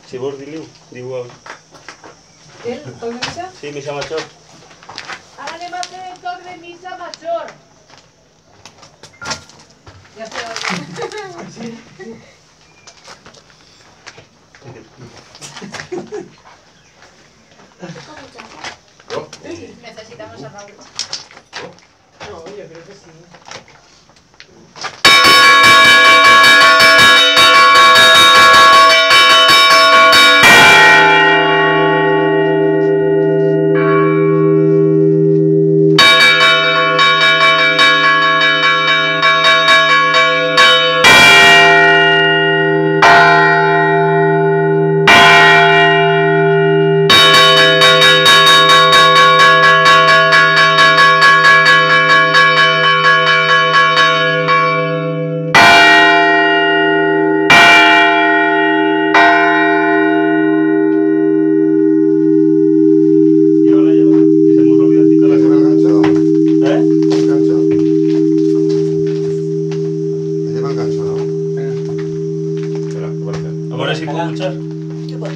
Si vos diu. El toc de missa? Sí, missa major. Ara anem a fer el toc de missa major. Ja sé. Necesitamos a Raúl. No, yo creo que sí. Ahora sí puedo escuchar. ¿Qué pasa?